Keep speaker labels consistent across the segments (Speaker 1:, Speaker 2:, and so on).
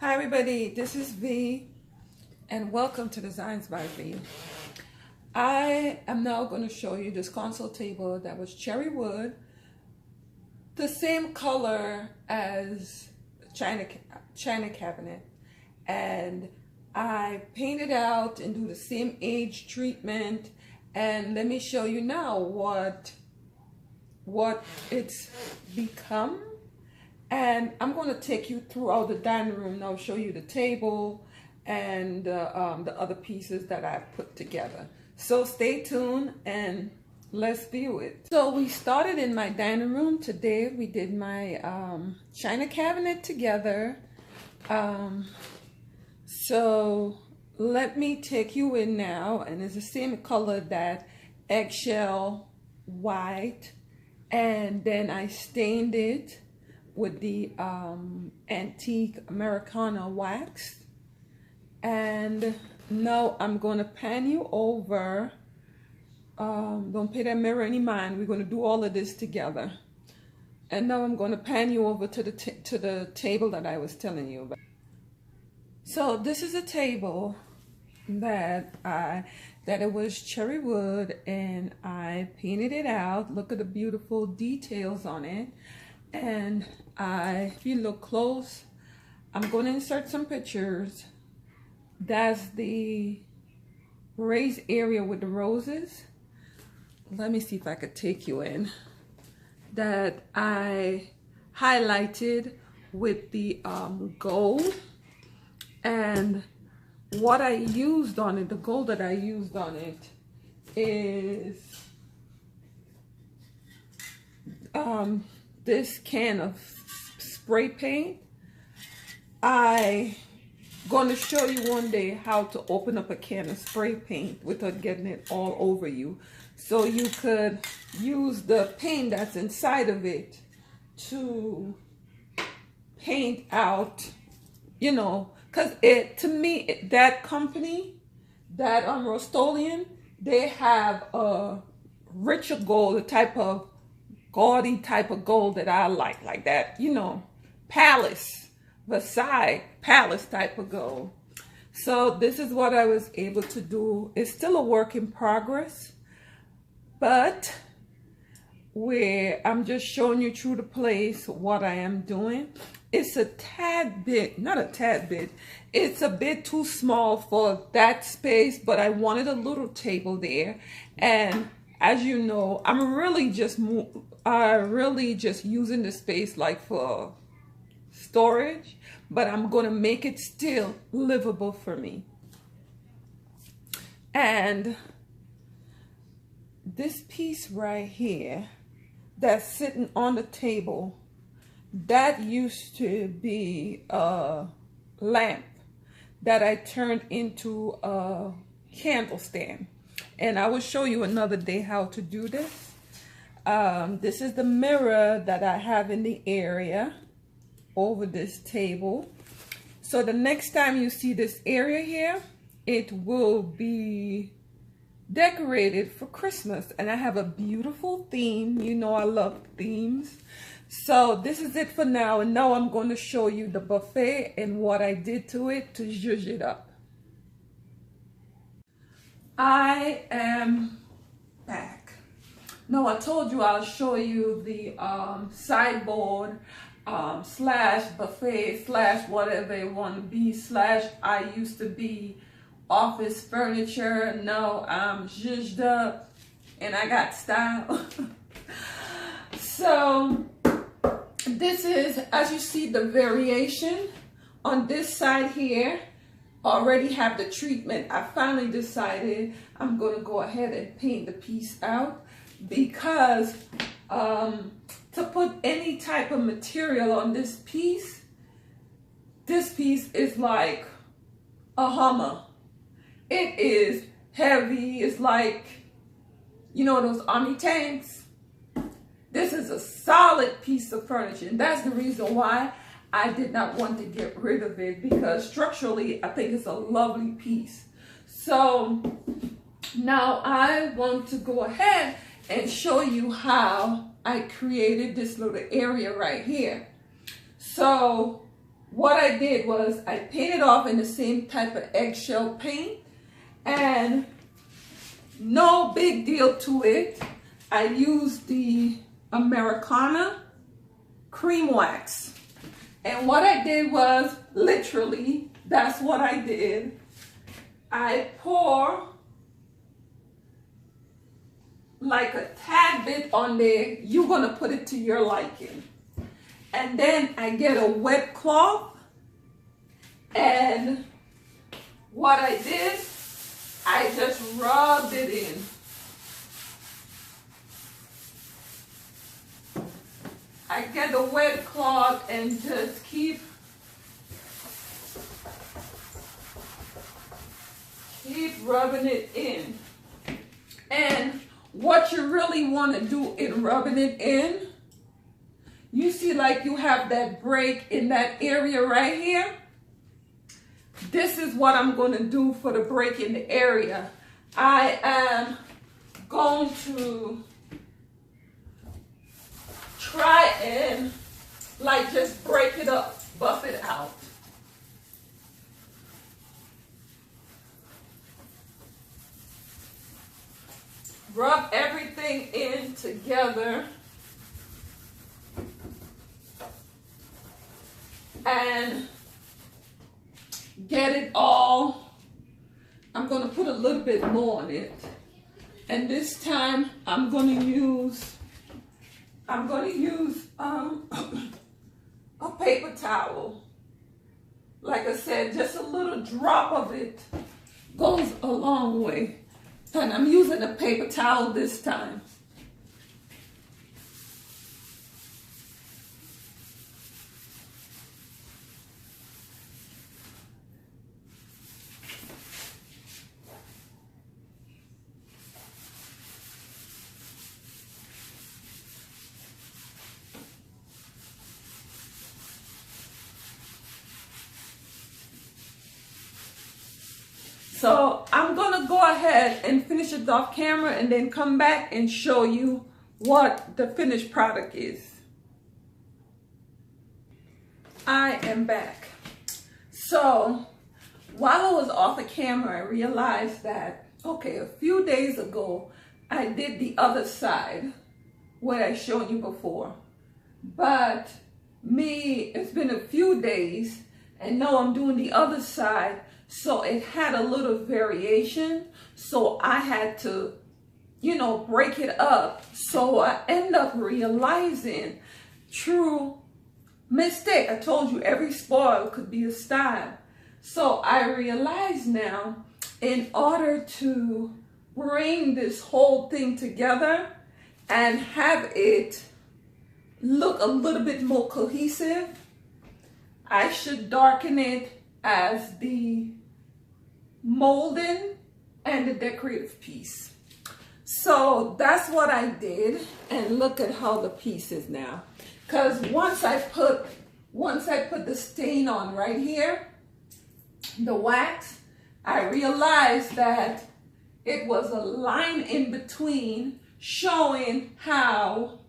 Speaker 1: Hi everybody, this is V and welcome to Designs by V. I am now going to show you this console table that was cherry wood, the same color as China cabinet, and I painted out and do the same age treatment, and let me show you now what it's become. And I'm going to take you throughout the dining room now, show you the table and the other pieces that I've put together. So stay tuned and let's view it. So we started in my dining room today. We did my china cabinet together. So let me take you in now, and it's the same color, that eggshell white, and then I stained it with the antique Americana wax. And now I'm going to pan you over. Don't pay that mirror any mind. We're going to do all of this together. And now I'm going to pan you over to the table that I was telling you about. So this is a table that it was cherry wood, and I painted it out. Look at the beautiful details on it. And if you look close, I'm going to insert some pictures. That's the raised area with the roses. Let me see if I could take you in. That I highlighted with the gold. And what I used on it, the gold that I used on it is this can of spray paint. I'm going to show you one day how to open up a can of spray paint without getting it all over you. So you could use the paint that's inside of it to paint out, you know, because to me, that company, that Rust-Oleum, they have a richer gold, a type of gaudy type of gold that I like that, you know, Palace, Versailles Palace type of gold. So this is what I was able to do. It's still a work in progress, but where I'm just showing you through the place what I am doing. It's a tad bit, not a tad bit, it's a bit too small for that space, but I wanted a little table there. And as you know, I'm really just using the space like for storage, but I'm going to make it still livable for me. And this piece right here that's sitting on the table, that used to be a lamp that I turned into a candle stand. And I will show you another day how to do this. This is the mirror that I have in the area over this table. So the next time you see this area here, it will be decorated for Christmas. And I have a beautiful theme. You know I love themes. So this is it for now. And now I'm going to show you the buffet and what I did to it to zhuzh it up. I am back. No, I told you I'll show you the sideboard slash buffet slash whatever it want to be slash I used to be office furniture. No, I'm zhuzhed up and I got style. So this is, as you see, the variation on this side here. Already have the treatment. I finally decided I'm going to go ahead and paint the piece out, because to put any type of material on this piece is like a Hummer. It is heavy. It's like, you know, those army tanks. This is a solid piece of furniture, and that's the reason why I did not want to get rid of it, because structurally I think it's a lovely piece. So now I want to go ahead and show you how I created this little area right here. So what I did was I painted off in the same type of eggshell paint, and no big deal to it. I used the Americana cream wax. And what I did was, literally, that's what I did. I pour like a tad bit on there. You're gonna put it to your liking. And then I get a wet cloth, and what I did, I just rubbed it in. I get a wet cloth and just keep rubbing it in. And what you really want to do in rubbing it in, you see like you have that break in that area right here. This is what I'm going to do for the break in the area. I am going to try and like just break it up, buff it out. Rub everything in together and get it all. I'm going to put a little bit more on it, and this time I'm going to use a paper towel. Like I said, just a little drop of it goes a long way. And I'm using a paper towel this time. So I'm gonna go ahead and finish it off camera and then come back and show you what the finished product is. I am back. So while I was off the camera, I realized that, okay, a few days ago, I did the other side, what I showed you before. But it's been a few days, and now I'm doing the other side. So it had a little variation. So I had to, break it up. So I end up realizing, true mistake. I told you every spoil could be a style. So I realize now, in order to bring this whole thing together and have it look a little bit more cohesive, I should darken it as the molding and the decorative piece. So that's what I did, and look at how the piece is now. Because once I put the stain on right here, the wax, I realized that it was a line in between showing how,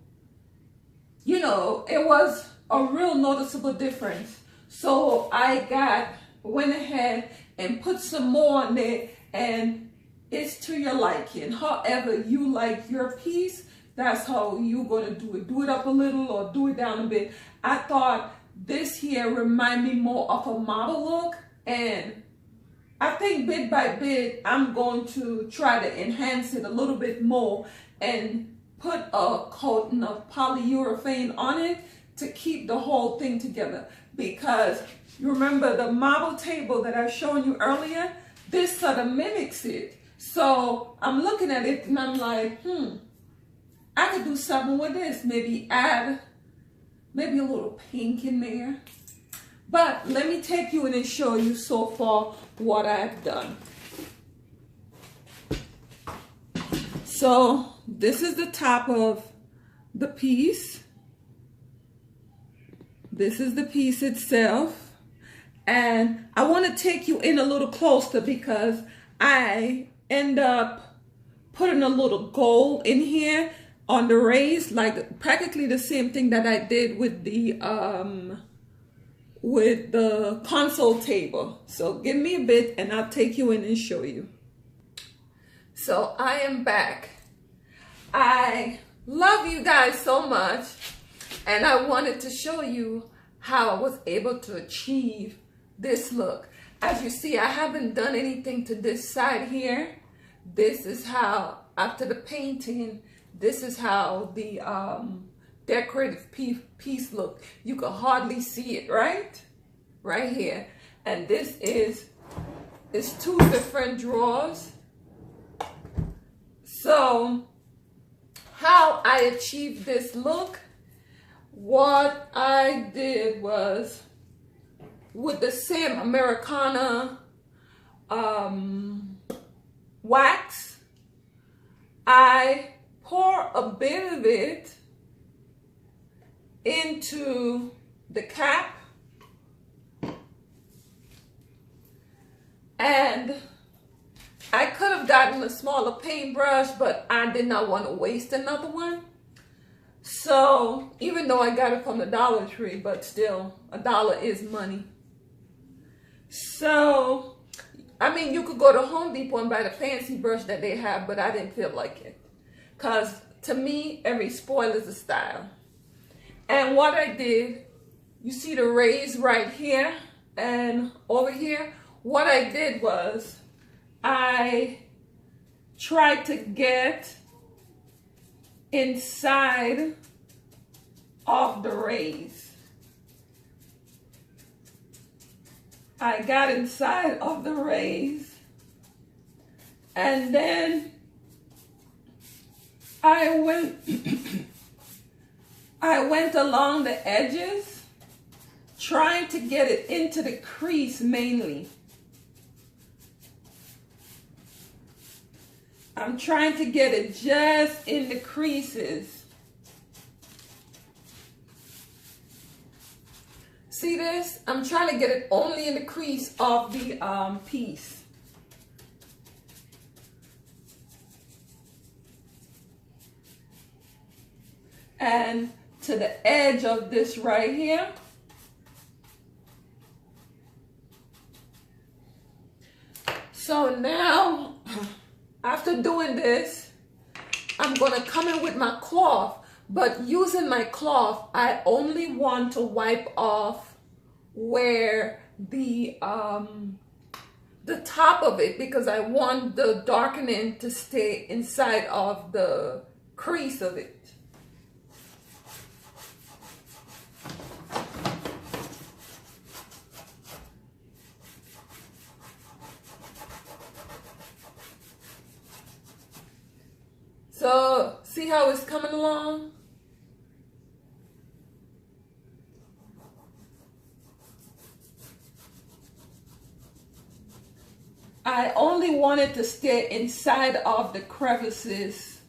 Speaker 1: it was a real noticeable difference. So I went ahead and put some more on there, and it's to your liking. However you like your piece, that's how you're going to do it. Do it up a little or do it down a bit. I thought this here remind me more of a model look, and I think bit by bit I'm going to try to enhance it a little bit more and put a coating of polyurethane on it to keep the whole thing together. Because you remember the model table that I showed you earlier? This sort of mimics it. So I'm looking at it and I'm like, I could do something with this. Maybe add a little pink in there. But let me take you in and show you so far what I've done. So this is the top of the piece. This is the piece itself. And I want to take you in a little closer because I end up putting a little gold in here on the raise, like practically the same thing that I did with the with the console table. So give me a bit and I'll take you in and show you. So I am back. I love you guys so much, and I wanted to show you how I was able to achieve this look. As you see, I haven't done anything to this side here. This is how, after the painting, this is how the decorative piece look. You can hardly see it, right? Right here. And this is two different drawers. So how I achieved this look, what I did was, with the same Americana wax, I pour a bit of it into the cap, and I could have gotten a smaller paintbrush, but I did not want to waste another one. So even though I got it from the Dollar Tree, but still, $1 is money. So, I mean, you could go to Home Depot and buy the fancy brush that they have, but I didn't feel like it. Because to me, every spoil is a style. And what I did, you see the rays right here and over here? What I did was, I tried to get inside of the rays. I got inside of the rays, and then I went along the edges, trying to get it into the crease mainly. I'm trying to get it just in the creases. See this? I'm trying to get it only in the crease of the piece. And to the edge of this right here. So now, after doing this, I'm gonna come in with my cloth, but using my cloth, I only want to wipe off where the top of it, because I want the darkening to stay inside of the crease of it. So, see how it's coming along? I only wanted to stay inside of the crevices.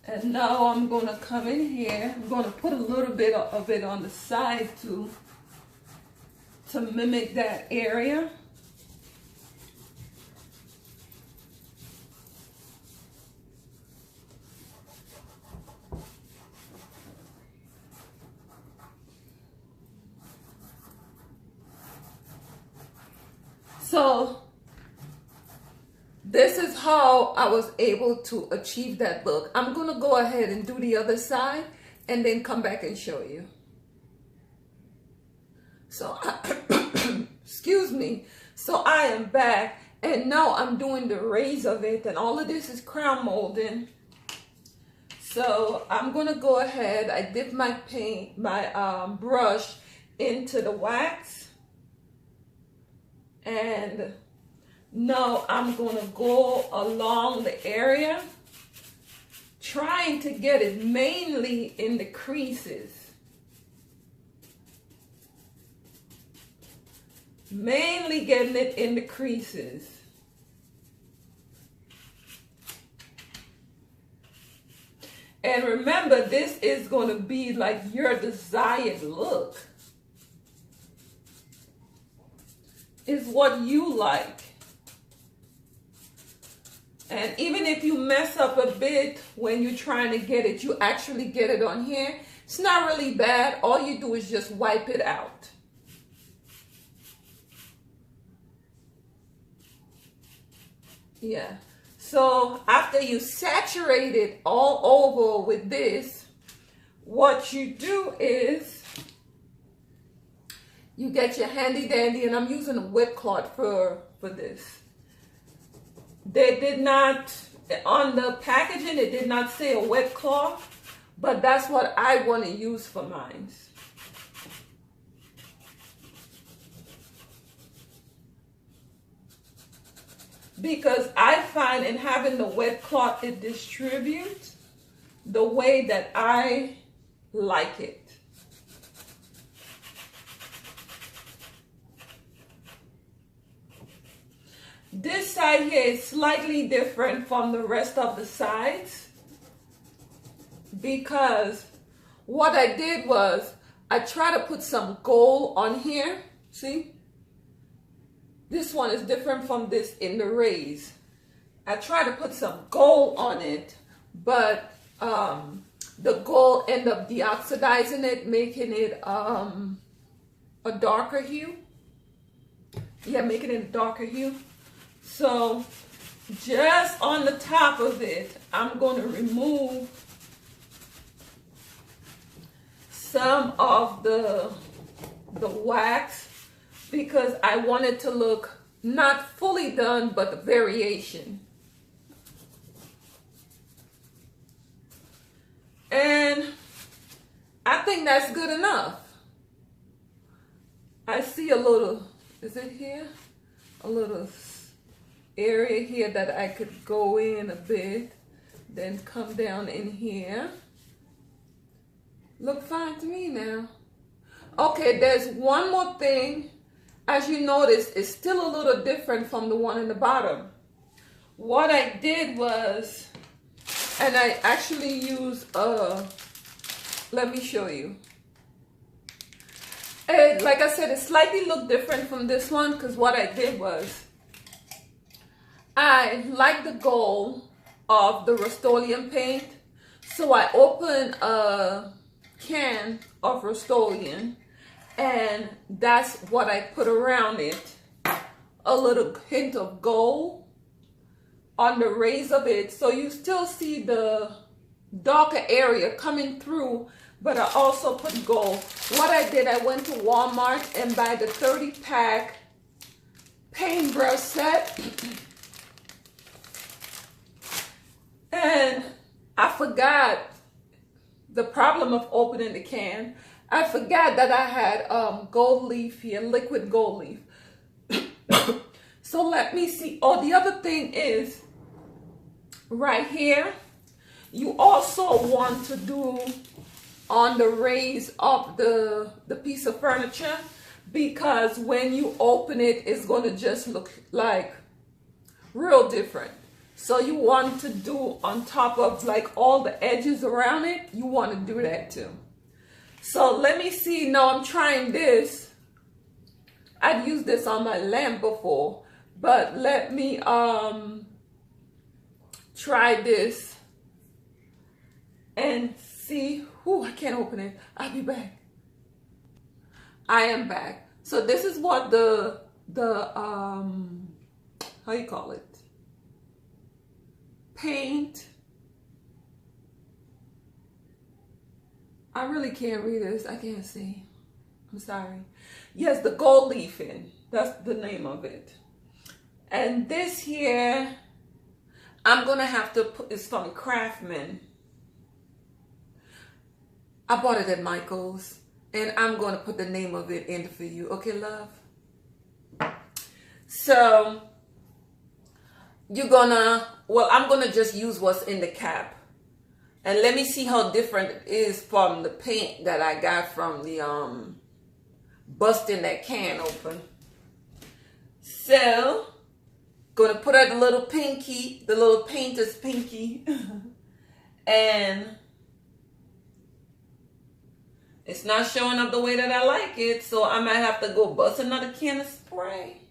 Speaker 1: And now I'm going to come in here. I'm going to put a little bit of it on the side too, to mimic that area. So this is how I was able to achieve that look. I'm going to go ahead and do the other side and then come back and show you. So, excuse me. So I am back, and now I'm doing the rays of it, and all of this is crown molding. So I'm going to go ahead. I dip my brush into the wax. And now I'm going to go along the area, trying to get it mainly in the creases. Mainly getting it in the creases. And remember, this is going to be like your desired look. Is what you like. And even if you mess up a bit when you're trying to get it, you actually get it on here, It's not really bad. All you do is just wipe it out. Yeah. So after you saturate it all over with this, what you do is you get your handy dandy, and I'm using a wet cloth for this. They did not, on the packaging, it did not say a wet cloth, but that's what I want to use for mine. Because I find in having the wet cloth, it distributes the way that I like it. This side here is slightly different from the rest of the sides because what I did was I tried to put some gold on here. See? This one is different from this in the raise. I tried to put some gold on it, but the gold ended up deoxidizing it, making it a darker hue. Yeah, making it a darker hue. So just on the top of it, I'm going to remove some of the wax because I want it to look not fully done, but the variation. And I think that's good enough. I see a little, is it here? A little area here that I could go in a bit, then come down in here. Look fine to me now. Okay, there's one more thing. As you notice, it's still a little different from the one in the bottom. What I did was, and I actually used let me show you. And like I said, it slightly looked different from this one because what I did was I like the gold of the Rust-Oleum paint, so I opened a can of Rust-Oleum, and that's what I put around it. A little hint of gold on the raise of it, so you still see the darker area coming through, but I also put gold. What I did, I went to Walmart and buy the 30-pack paintbrush set. And I forgot the problem of opening the can. I forgot that I had gold leaf here, liquid gold leaf. So let me see. Oh, the other thing is right here, you also want to do on the raise of the piece of furniture, because when you open it, it's going to just look like real different. So you want to do on top of like all the edges around it, you want to do that too. So let me see. No, I'm trying this. I'd used this on my lamp before, but let me try this and see. Ooh, I can't open it. I'll be back. I am back. So this is what the how you call it? Paint. I really can't read this. I can't see. I'm sorry. Yes, the gold leafing. That's the name of it. And this here, I'm going to have to put this from Craftsman. I bought it at Michael's. And I'm going to put the name of it in for you. Okay, love? So you're gonna, well, I'm gonna just use what's in the cap, and let me see how different it is from the paint that I got from the busting that can open. So gonna put out the little pinky, the little painter's pinky, and it's not showing up the way that I like it, so I might have to go bust another can of spray.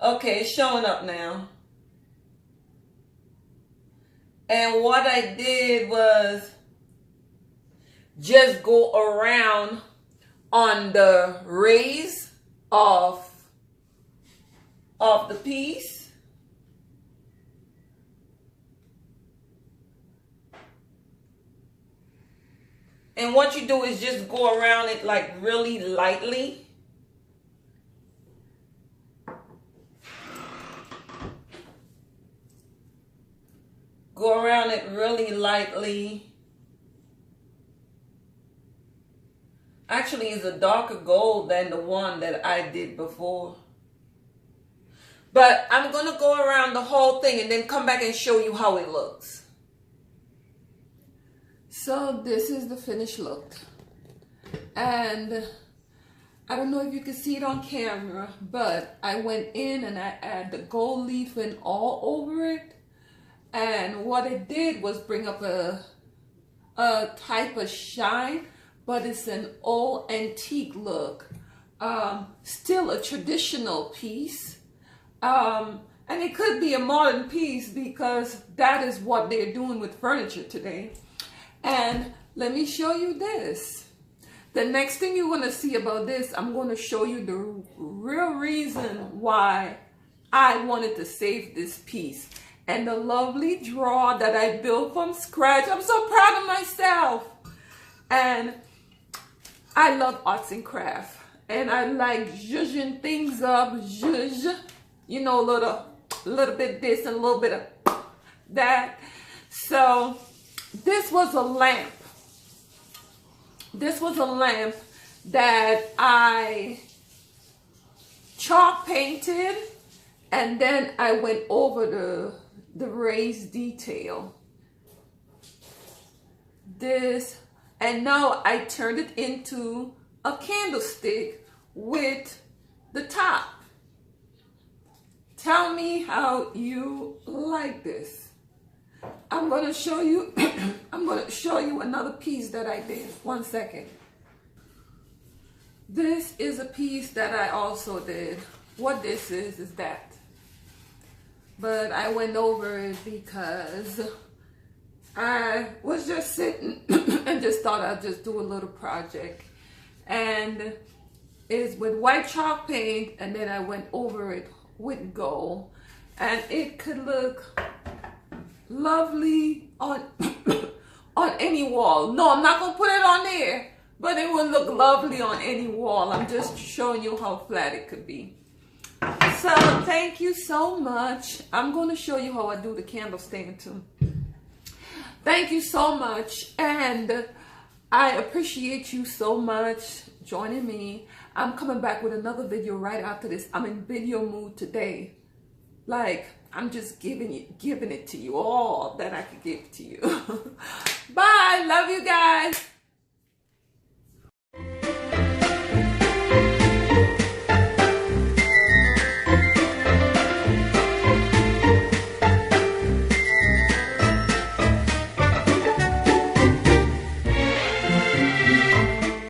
Speaker 1: Okay, it's showing up now. And what I did was just go around on the raise of the piece. And what you do is just go around it like really lightly. Go around it really lightly. Actually, it's a darker gold than the one that I did before. But I'm going to go around the whole thing and then come back and show you how it looks. So this is the finished look. And I don't know if you can see it on camera, but I went in and I add the gold leafing all over it. And what it did was bring up a type of shine, but it's an old antique look. Still a traditional piece. And it could be a modern piece because that is what they're doing with furniture today. And let me show you this. The next thing you want to see about this, I'm going to show you the real reason why I wanted to save this piece. And the lovely drawer that I built from scratch. I'm so proud of myself. And I love arts and crafts. And I like zhuzhing things up. Zhuzh. You know, a little bit this and a little bit of that. So this was a lamp. This was a lamp that I chalk painted. And then I went over the raised detail. This, and now I turned it into a candlestick with the top. Tell me how you like this. I'm going to show you I'm going to show you another piece that I did. 1 second. This is a piece that I also did. What this is that. But I went over it because I was just sitting and just thought I'd just do a little project. And it's with white chalk paint, and then I went over it with gold. And it could look lovely on on any wall. No, I'm not going to put it on there, but it would look lovely on any wall. I'm just showing you how flat it could be. So thank you so much. I'm going to show you how I do the candle stand too. Thank you so much. And I appreciate you so much joining me. I'm coming back with another video right after this. I'm in video mood today. Like, I'm just giving it to you all that I could give to you. Bye. Love you guys.